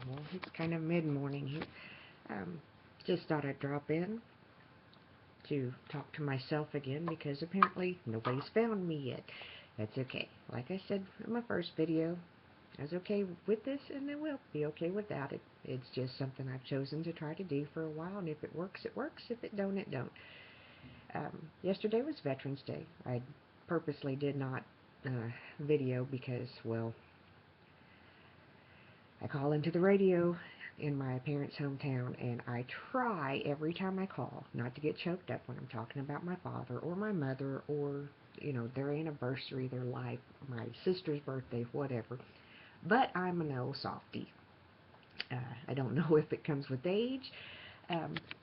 Well, it's kind of mid-morning here. Um, just thought I'd drop in to talk to myself again because apparently nobody's found me yet. That's okay. Like I said in my first video, I was okay with this and I will be okay without it. It's just something I've chosen to try to do for a while, and if it works, it works. If it don't, it don't. Yesterday was Veterans Day. I purposely did not video because, well, I call into the radio in my parents' hometown, and I try every time I call not to get choked up when I'm talking about my father or my mother or, their anniversary, their life, my sister's birthday, whatever. But I'm an old softy. I don't know if it comes with age,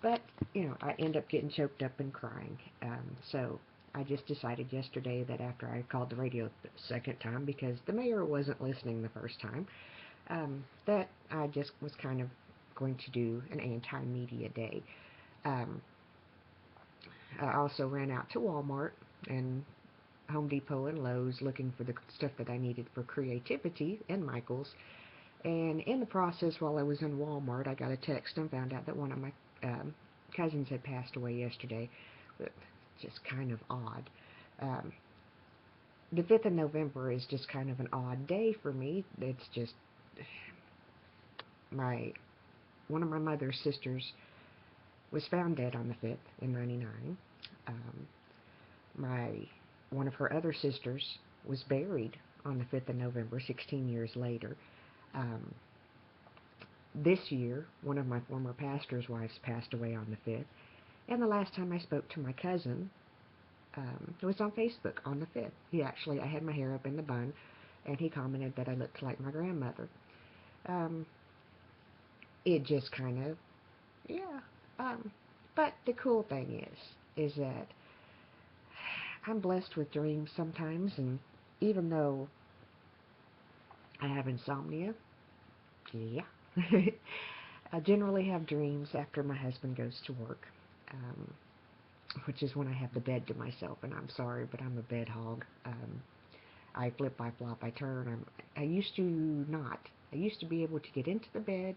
but, I end up getting choked up and crying. So I just decided yesterday that after I called the radio the second time, because the mayor wasn't listening the first time, that I just was kind of going to do an anti-media day. Um, I also ran out to Walmart and Home Depot and Lowe's looking for the stuff that I needed for creativity and Michael's. And in the process, while I was in Walmart, I got a text and found out that one of my cousins had passed away yesterday. Just kind of odd. Um, the 5th of November is just kind of an odd day for me. It's just my one of my mother's sisters was found dead on the 5th in 99. Um, my one of her other sisters was buried on the 5th of November, 16 years later. Um, this year, one of my former pastor's wives passed away on the 5th. And the last time I spoke to my cousin, it was on Facebook on the 5th. I had my hair up in the bun, and he commented that I looked like my grandmother. Um, it just kind of, yeah. Um, but the cool thing is that I'm blessed with dreams sometimes, and even though I have insomnia, yeah, I generally have dreams after my husband goes to work, um, which is when I have the bed to myself, and I'm sorry, but I'm a bed hog. I flip, I flop, I turn. I used to not. I used to be able to get into the bed,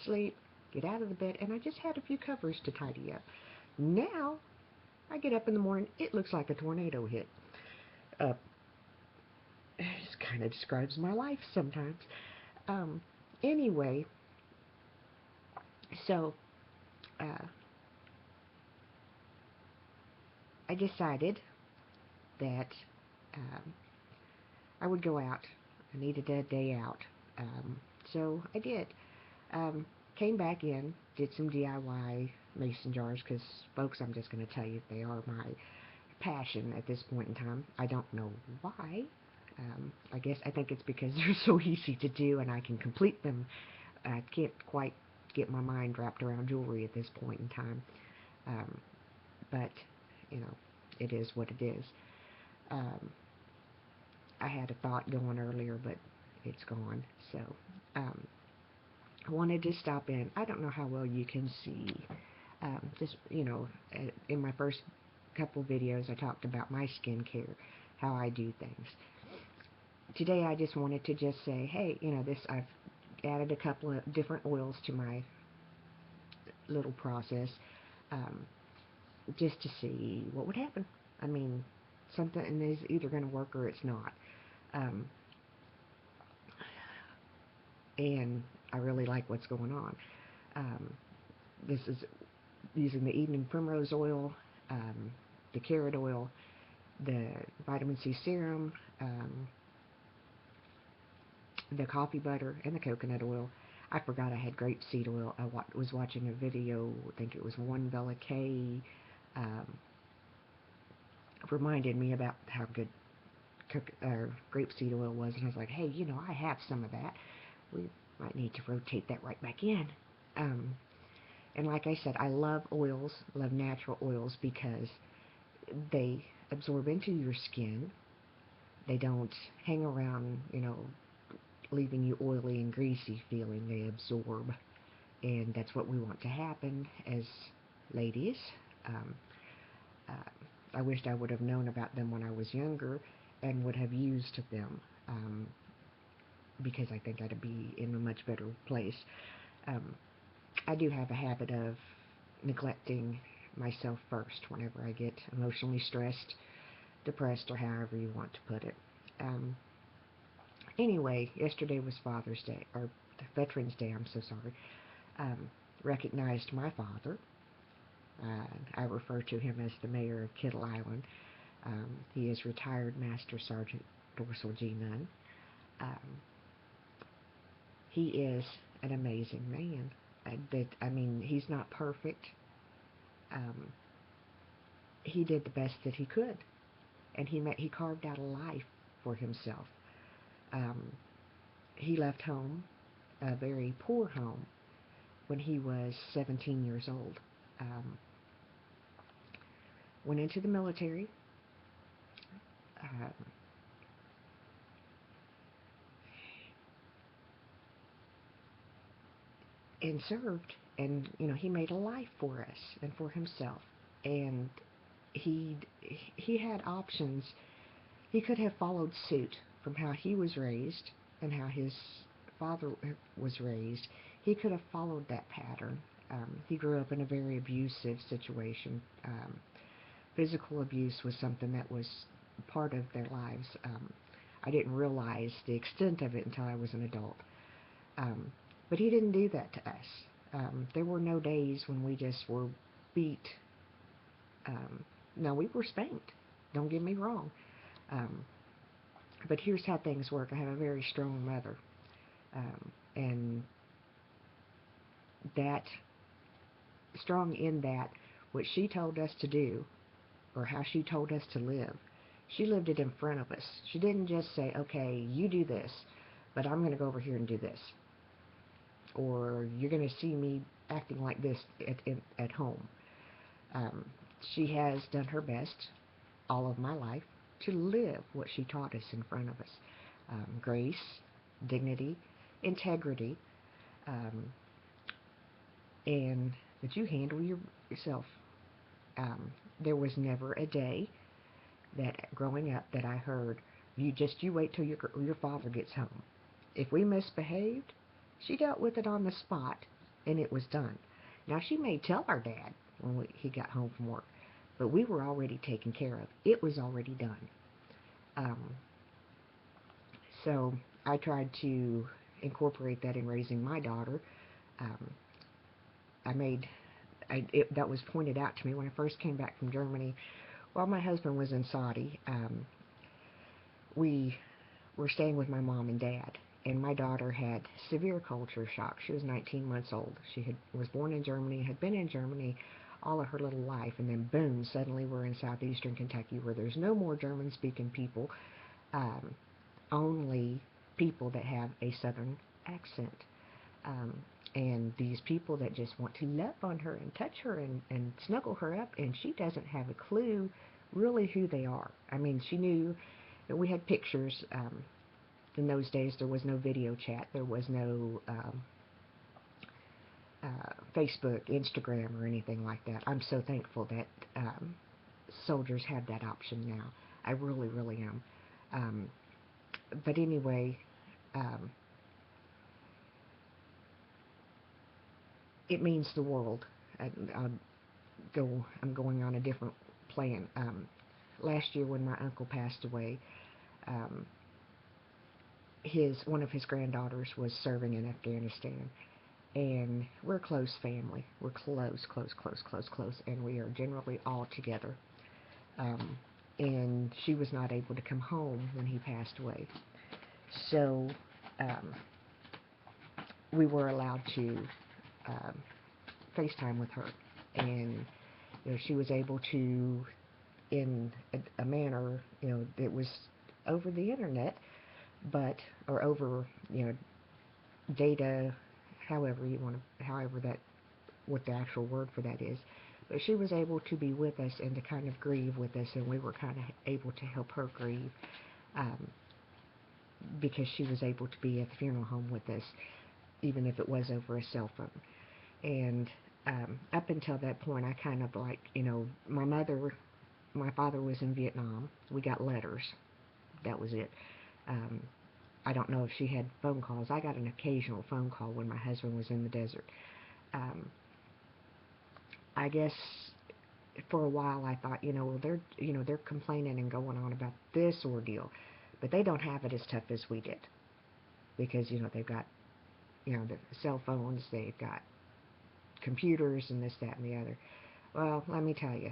sleep, get out of the bed, and I just had a few covers to tidy up. Now, I get up in the morning, it looks like a tornado hit. Uh, it kind of describes my life sometimes. Um, anyway, so uh, I decided that um, I would go out. I needed a day out. Um, so I did. Um, Came back in, did some DIY mason jars because, folks, I'm just going to tell you they are my passion at this point in time. I don't know why. I guess I think it's because they're so easy to do and I can complete them. I can't quite get my mind wrapped around jewelry at this point in time. Um, but, you know, it is what it is. Um, I had a thought going earlier, but it's gone. So, um, I wanted to stop in. I don't know how well you can see. Just, in my first couple videos, I talked about my skincare, how I do things. Today, I just wanted to just say, hey, I've added a couple of different oils to my little process, um, just to see what would happen. I mean, something is either going to work or it's not. Um, and I really like what's going on. Um, this is using the evening primrose oil, um, the carrot oil, the vitamin C serum, the coffee butter, and the coconut oil. I forgot I had grapeseed oil. I was watching a video, I think it was One Bella K, um, reminded me about how good grapeseed oil was, and I was like, hey, I have some of that. We might need to rotate that right back in. Um, and like I said, I love oils, love natural oils because they absorb into your skin. They don't hang around, leaving you oily and greasy feeling. They absorb. And that's what we want to happen as ladies. Um, uh, I wished I would have known about them when I was younger and would have used them. because I think I'd be in a much better place. Um, I do have a habit of neglecting myself first whenever I get emotionally stressed, depressed, or however you want to put it. Um, anyway, yesterday was Father's Day, or Veterans Day, I'm so sorry. Um, recognized my father. I refer to him as the mayor of Kittle Island. He is retired Master Sergeant Dorsal G. Nunn. Um, he is an amazing man. I mean, he's not perfect. Um, he did the best that he could, and he carved out a life for himself. Um, he left home, a very poor home, when he was 17 years old. Um, went into the military, um, and served, and he made a life for us and for himself. And he he had options. He could have followed suit from how he was raised and how his father was raised. He could have followed that pattern. He grew up in a very abusive situation. Physical abuse was something that was part of their lives. I didn't realize the extent of it until I was an adult. Um, but he didn't do that to us. There were no days when we just were beat. Um, no, we were spanked. Don't get me wrong. Um, but here's how things work. I have a very strong mother, and that strong in that what she told us to do or how she told us to live, she lived it in front of us. She didn't just say, "Okay, you do this, but I'm going to go over here and do this," or "You're going to see me acting like this at home." Um, she has done her best all of my life to live what she taught us in front of us. Grace, dignity, integrity, um, and that you handle yourself. There was never a day that growing up that I heard, you wait till your father gets home. If we misbehaved, she dealt with it on the spot, and it was done. Now she may tell our dad when he got home from work, but we were already taken care of. It was already done. Um, so I tried to incorporate that in raising my daughter. Um, I made that was pointed out to me when I first came back from Germany. While my husband was in Saudi, we were staying with my mom and dad, and my daughter had severe culture shock. She was 19 months old. Was born in Germany, had been in Germany all of her little life, and then boom, suddenly we're in southeastern Kentucky where there's no more German-speaking people, um, only people that have a southern accent. Um, and these people that just want to love on her and touch her and snuggle her up, and she doesn't have a clue really who they are. I mean, she knew that we had pictures. In those days, there was no video chat. There was no Facebook, Instagram, or anything like that. I'm so thankful that soldiers have that option now. I really, really am. Um, but anyway, um, it means the world. I'll I'm going on a different plan. Last year, when my uncle passed away, um, one of his granddaughters was serving in Afghanistan, and we're a close family. We're close, close, close, close, close, and we are generally all together. Um, and she was not able to come home when he passed away, so um, we were allowed to um, FaceTime with her, and she was able to, in a manner, that was over the internet, or over, data, however that, what the actual word for that is. But she was able to be with us and to kind of grieve with us, and we were kind of able to help her grieve, um, because she was able to be at the funeral home with us, even if it was over a cell phone. And up until that point, I kind of my father was in Vietnam. We got letters. That was it. Um, I don't know if she had phone calls. I got an occasional phone call when my husband was in the desert. Um, I guess for a while I thought, well, they're complaining and going on about this ordeal, but they don't have it as tough as we did because they've got the cell phones, they've got computers and this, that, and the other. Well, let me tell you,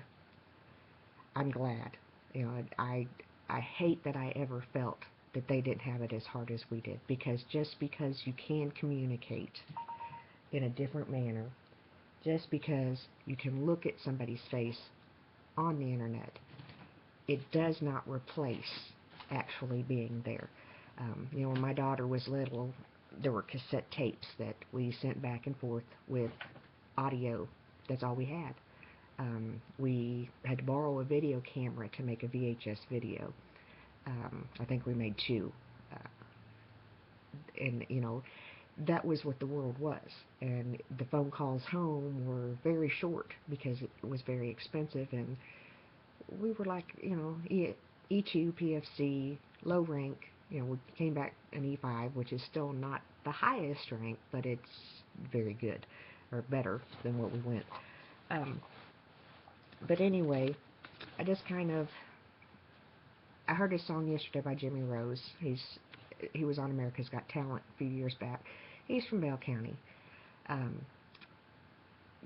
I'm glad. I hate that I ever felt that they didn't have it as hard as we did, because just because you can communicate in a different manner, just because you can look at somebody's face on the internet, it does not replace actually being there. When my daughter was little, there were cassette tapes that we sent back and forth with audio. That's all we had. We had to borrow a video camera to make a VHS video. I think we made two. And, that was what the world was. And the phone calls home were very short because it was very expensive. And we were like, E2, PFC, low rank. We came back an E5, which is still not the highest rank, but it's very good, or better than what we went. But anyway, I just I heard a song yesterday by Jimmy Rose. He was on America's Got Talent a few years back. He's from Bell County.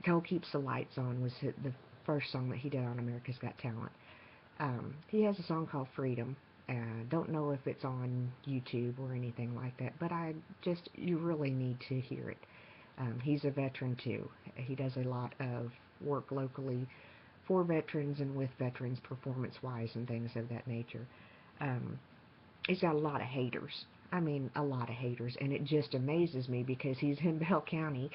Cold Keeps the Lights On was the first song that he did on America's Got Talent. He has a song called Freedom. Don't know if it's on YouTube or anything like that, but you really need to hear it. He's a veteran too. He does a lot of work locally for veterans and with veterans, performance-wise and things of that nature. He's got a lot of haters. I mean, a lot of haters, and it just amazes me because he's in Bell County,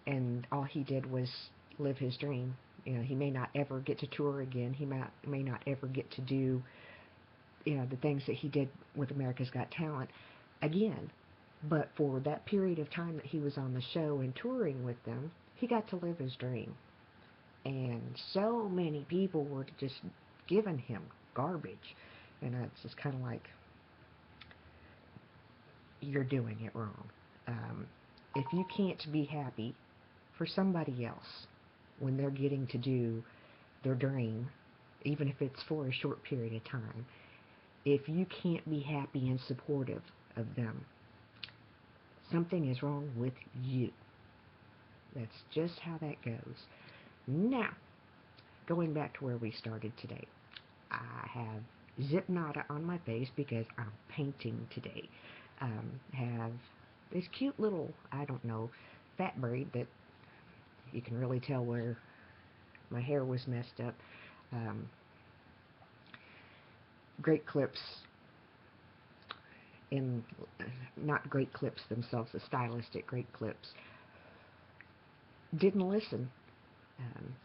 and all he did was live his dream. He may not ever get to tour again. He may not ever get to do, the things that he did with America's Got Talent again. But for that period of time that he was on the show and touring with them, he got to live his dream. And so many people were just giving him garbage. And it's just kind of like, you're doing it wrong. If you can't be happy for somebody else when they're getting to do their dream, even if it's for a short period of time, if you can't be happy and supportive of them, something is wrong with you. That's just how that goes. Now, going back to where we started today, I have Zipnata on my face because I'm painting today. Have this cute little, I don't know, fat braid that you can really tell where my hair was messed up. Great clips, not great clips themselves, the stylistic great clips. Didn't listen.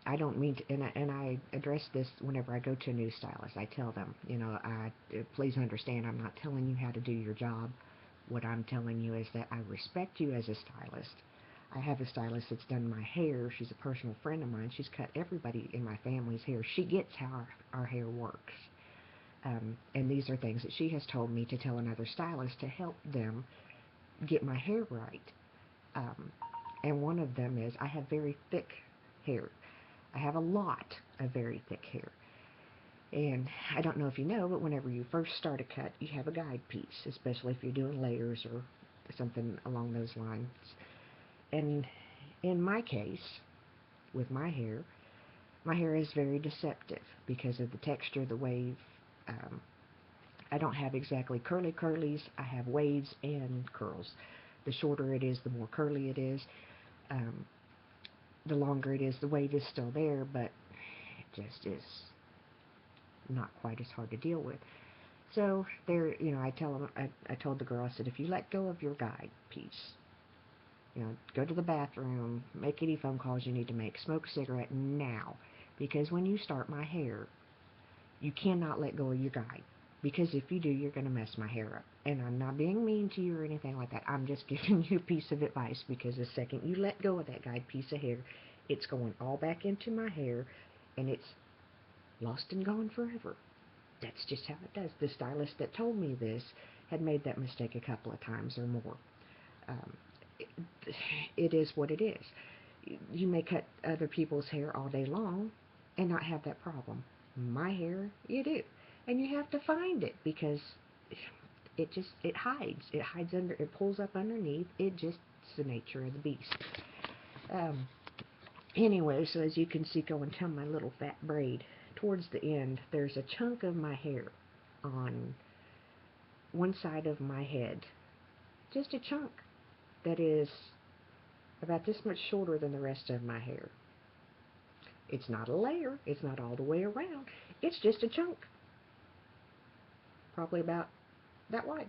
I don't mean to, and I address this whenever I go to a new stylist. I tell them, please understand, I'm not telling you how to do your job. What I'm telling you is that I respect you as a stylist. I have a stylist that's done my hair. She's a personal friend of mine. She's cut everybody in my family's hair. She gets how our hair works. And these are things that she has told me to tell another stylist to help them get my hair right. And one of them is I have very thick hair. I have a lot of very thick hair. And I don't know if you know, but whenever you first start a cut, you have a guide piece, especially if you're doing layers or something along those lines. And in my case, with my hair is very deceptive because of the texture, the wave. I don't have exactly curly curlies. I have waves and curls. The shorter it is, the more curly it is. The longer it is, the wave is still there, but it just is not quite as hard to deal with. So there, I told the girl, I said, if you let go of your guide piece, go to the bathroom, make any phone calls you need to make, smoke a cigarette now, because when you start my hair, you cannot let go of your guide, because if you do, you're going to mess my hair up. And I'm not being mean to you or anything like that. I'm just giving you a piece of advice, because the second you let go of that guide piece of hair, it's going all back into my hair, and it's lost and gone forever. That's just how it does. The stylist that told me this had made that mistake a couple of times or more. Um, it, it is what it is. You may cut other people's hair all day long and not have that problem. My hair, you do. And you have to find it because it hides. It hides under, it pulls up underneath. It's the nature of the beast. Um, anyway, so as you can see going down my little fat braid, towards the end, there's a chunk of my hair on one side of my head. Just a chunk that is about this much shorter than the rest of my hair. It's not a layer. It's not all the way around. It's just a chunk. Probably about that wide.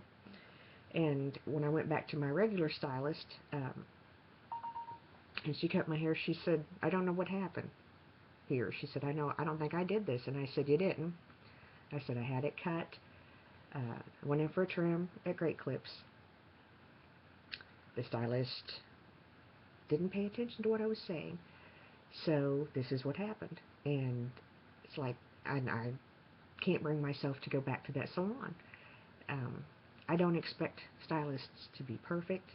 And when I went back to my regular stylist, and she cut my hair, she said, I don't know what happened here. She said, I don't think I did this. And I said, you didn't. I said, I had it cut. Went in for a trim at Great Clips. The stylist didn't pay attention to what I was saying. So this is what happened. And it's like, I can't bring myself to go back to that salon. I don't expect stylists to be perfect,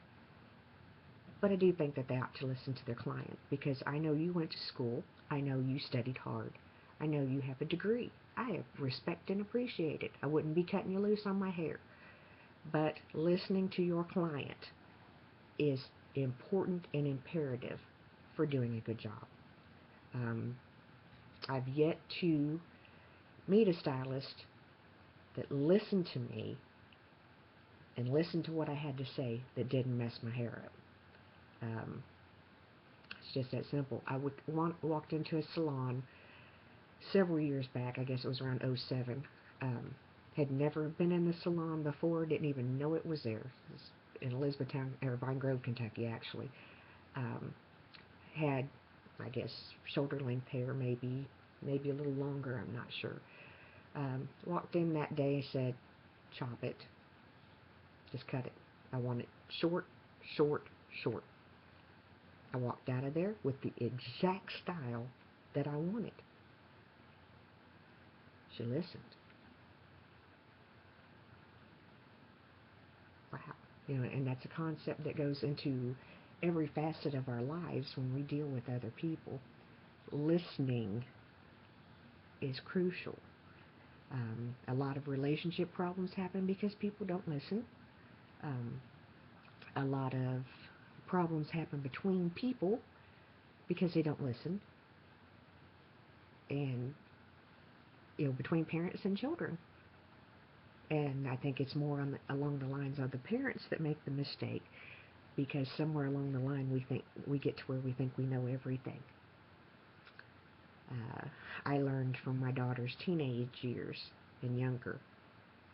but I do think that they ought to listen to their client, because I know you went to school. I know you studied hard. I know you have a degree. I respect and appreciate it. I wouldn't be cutting you loose on my hair. But listening to your client is important and imperative for doing a good job. I've yet to meet a stylist that listened to me and listened to what I had to say that didn't mess my hair up. It's just that simple. I walked into a salon several years back. I guess it was around '07. Had never been in the salon before. Didn't even know it was there. It was in Elizabethtown, or Vine Grove, Kentucky, actually. Had, I guess, shoulder length hair, maybe a little longer. I'm not sure. Walked in that day, said, chop it. Just cut it. I want it short, short, short. I walked out of there with the exact style that I wanted. She listened. Wow. And that's a concept that goes into every facet of our lives when we deal with other people. Listening is crucial. A lot of relationship problems happen because people don't listen. A lot of problems happen between people because they don't listen. And, between parents and children. And I think it's more along the lines of the parents that make the mistake, because somewhere along the line we get to where we think we know everything. I learned from my daughter's teenage years and younger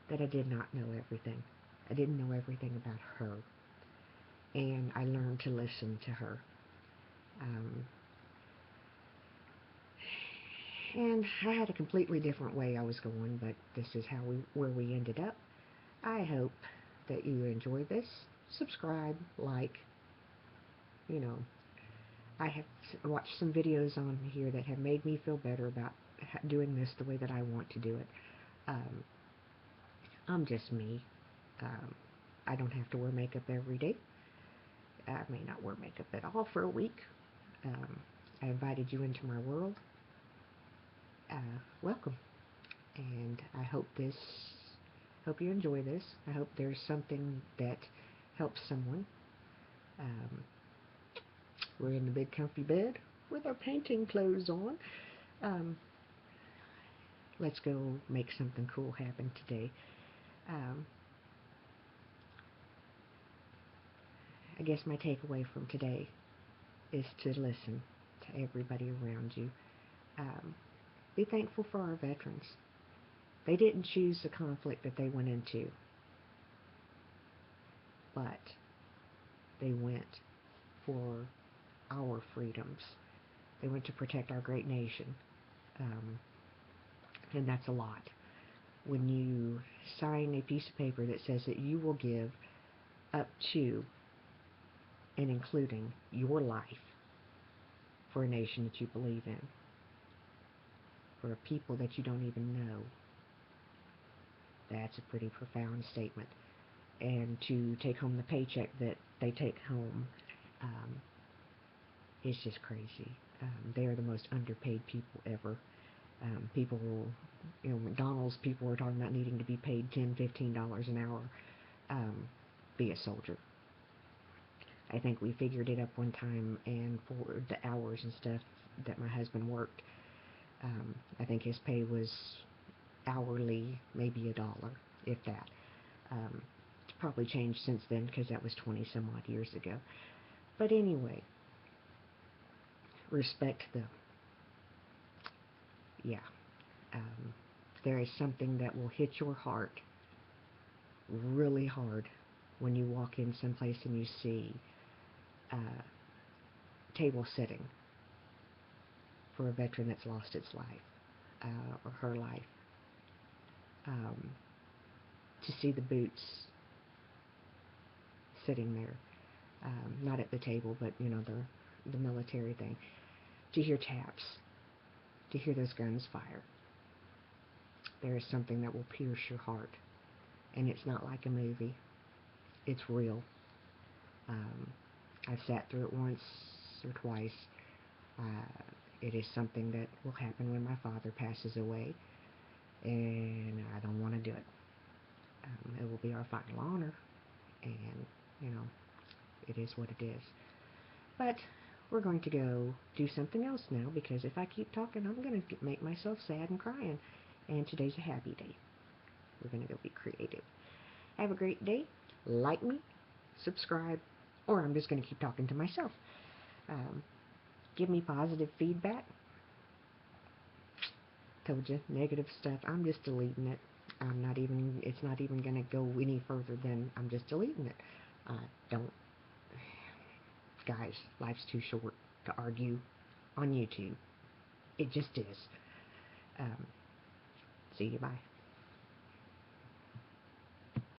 that I did not know everything. I didn't know everything about her. And I learned to listen to her. And I had a completely different way I was going, but this is where we ended up. I hope that you enjoy this. Subscribe, like, I have watched some videos on here that have made me feel better about doing this the way that I want to do it. I'm just me. I don't have to wear makeup every day. I may not wear makeup at all for a week. I invited you into my world. Welcome. And I hope you enjoy this. I hope there's something that helps someone. We're in the big comfy bed with our painting clothes on. Let's go make something cool happen today. I guess my takeaway from today is to listen to everybody around you. Be thankful for our veterans. They didn't choose the conflict that they went into, but they went for our freedoms. They went to protect our great nation, and that's a lot. When you sign a piece of paper that says that you will give up to and including your life for a nation that you believe in, for a people that you don't even know, that's a pretty profound statement. and to take home the paycheck that they take home. Um, it's just crazy. They are the most underpaid people ever. People will, McDonald's people are talking about needing to be paid $10, $15 an hour. Be a soldier. I think we figured it up one time, and for the hours and stuff that my husband worked, I think his pay was hourly, maybe $1, if that. It's probably changed since then because that was 20 some odd years ago. But anyway, respect them. Yeah. Um, there is something that will hit your heart really hard when you walk in someplace and you see table setting for a veteran that's lost its life, or her life. Um, to see the boots sitting there, not at the table, but the military thing. To hear taps, to hear those guns fire. There is something that will pierce your heart, and it's not like a movie. It's real. I've sat through it once or twice. It is something that will happen when my father passes away, and I don't want to do it. It will be our final honor, and, it is what it is. But we're going to go do something else now, because if I keep talking, I'm going to make myself sad and crying, and today's a happy day. We're going to go be creative. Have a great day. Like me, subscribe, or I'm just going to keep talking to myself. Give me positive feedback. Told you, negative stuff, I'm just deleting it. It's not even going to go any further than I'm just deleting it. Don't, guys, life's too short to argue on YouTube. It just is. See you, bye.